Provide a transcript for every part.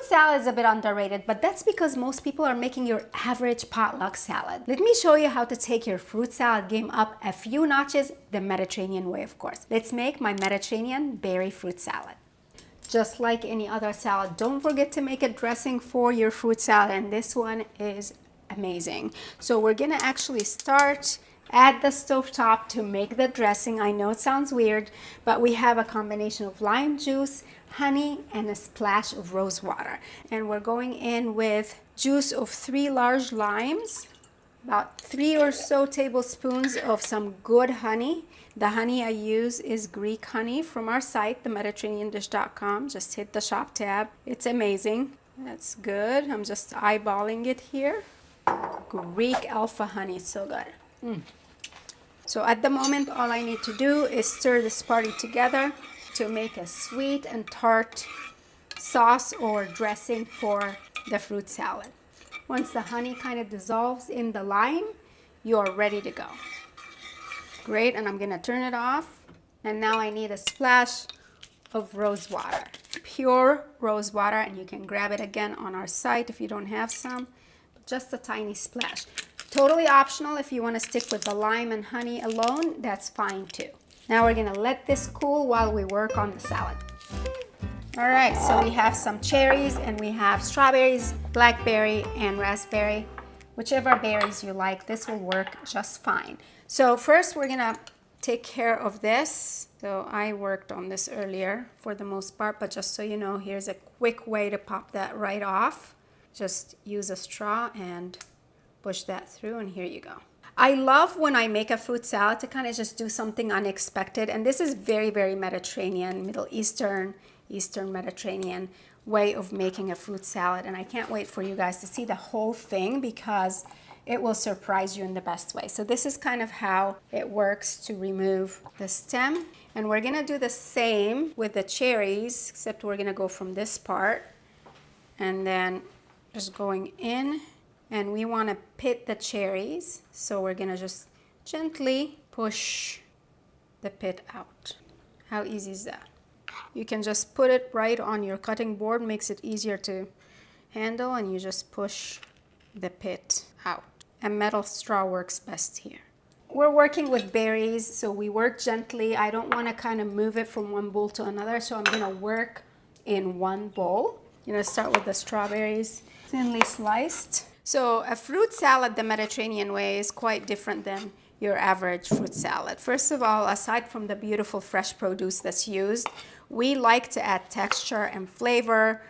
salad is a bit underrated, but that's because most people are making your average potluck salad. Let me show you how to take your fruit salad game up a few notches, the Mediterranean way, of course. Let's make my Mediterranean berry fruit salad. Just like any other salad, don't forget to make a dressing for your fruit salad, and this one is amazing. So we're gonna actually start at the stovetop to make the dressing. I know it sounds weird, but we have a combination of lime juice, honey, and a splash of rose water. And we're going in with juice of 3 large limes, about 3 or so tablespoons of some good honey. The honey I use is Greek honey from our site, themediterraneandish.com. Just hit the shop tab. It's amazing. That's good. I'm just eyeballing it here. Greek alpha honey, it's so good. So at the moment, all I need to do is stir this party together to make a sweet and tart sauce or dressing for the fruit salad. Once the honey kind of dissolves in the lime, you're ready to go. Great, and I'm gonna turn it off. And now I need a splash of rose water, pure rose water, and you can grab it again on our site if you don't have some, just a tiny splash. Totally optional. If you want to stick with the lime and honey alone, that's fine too. Now we're gonna let this cool while we work on the salad. All right, so we have some cherries and we have strawberries, blackberry, and raspberry. Whichever berries you like, this will work just fine. So first we're gonna take care of this. So I worked on this earlier for the most part, but just so you know, here's a quick way to pop that right off. Just use a straw and push that through, and here you go. I love when I make a fruit salad to kind of just do something unexpected, and this is very, very Mediterranean, Middle Eastern, Eastern Mediterranean way of making a fruit salad, and I can't wait for you guys to see the whole thing because it will surprise you in the best way. So this is kind of how it works to remove the stem, and we're gonna do the same with the cherries, except we're gonna go from this part and then just going in. And we want to pit the cherries, so we're gonna just gently push the pit out. How easy is that? You can just put it right on your cutting board, makes it easier to handle, and you just push the pit out. A metal straw works best here. We're working with berries, so we work gently. I don't want to kind of move it from one bowl to another, so I'm gonna work in one bowl. I'm gonna start with the strawberries, thinly sliced. So a fruit salad the Mediterranean way is quite different than your average fruit salad. First of all, aside from the beautiful fresh produce that's used, we like to add texture and flavor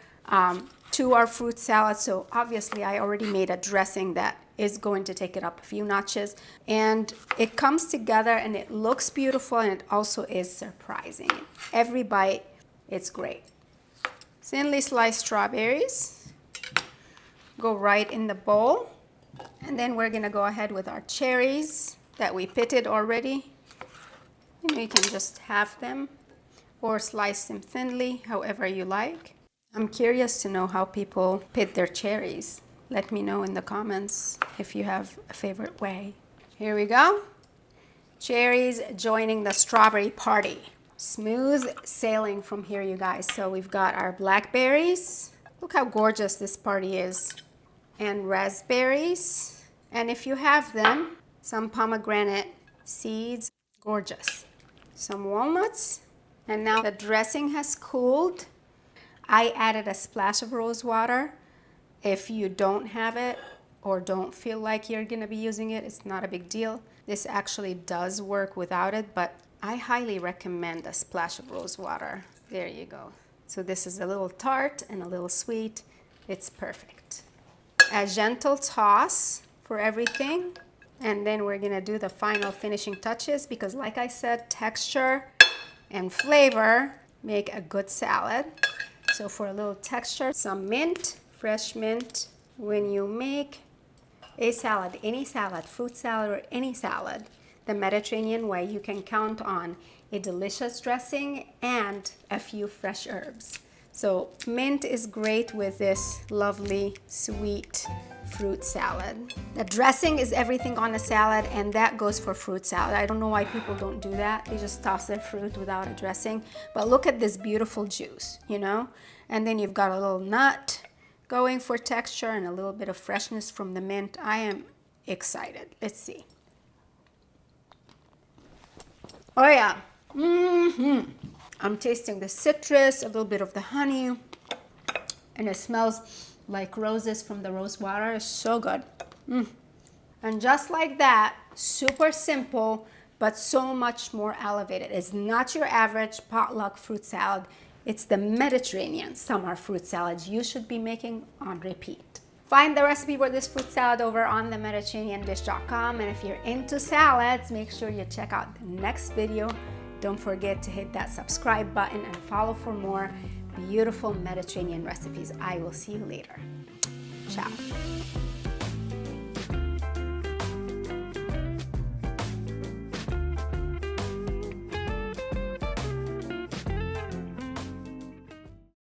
to our fruit salad. So obviously I already made a dressing that is going to take it up a few notches. And it comes together and it looks beautiful, and it also is surprising. Every bite, it's great. Thinly sliced strawberries go right in the bowl, and then we're gonna go ahead with our cherries that we pitted already. And you can just halve them or slice them thinly, however you like. I'm curious to know how people pit their cherries. Let me know in the comments if you have a favorite way. Here we go. Cherries joining the strawberry party. Smooth sailing from here, you guys. So we've got our blackberries. Look how gorgeous this party is. And raspberries, and if you have them, some pomegranate seeds, gorgeous. Some walnuts, and now the dressing has cooled. I added a splash of rose water. If you don't have it or don't feel like you're gonna be using it, it's not a big deal. This actually does work without it, but I highly recommend a splash of rose water. There you go. So this is a little tart and a little sweet. It's perfect. A gentle toss for everything, and then we're gonna do the final finishing touches because, like I said, texture and flavor make a good salad. So for a little texture, some mint, fresh mint. When you make a salad, any salad, fruit salad or any salad, the Mediterranean way, you can count on a delicious dressing and a few fresh herbs. So mint is great with this lovely sweet fruit salad. The dressing is everything on a salad, and that goes for fruit salad. I don't know why people don't do that. They just toss their fruit without a dressing. But look at this beautiful juice, you know? And then you've got a little nut, going for texture and a little bit of freshness from the mint. I am excited. Let's see. Oh yeah. I'm tasting the citrus, a little bit of the honey, and it smells like roses from the rosewater. It's so good. And just like that, super simple, but so much more elevated. It's not your average potluck fruit salad. It's the Mediterranean summer fruit salad you should be making on repeat. Find the recipe for this fruit salad over on themediterraneandish.com. And if you're into salads, make sure you check out the next video. Don't forget to hit that subscribe button and follow for more beautiful Mediterranean recipes. I will see you later. Ciao.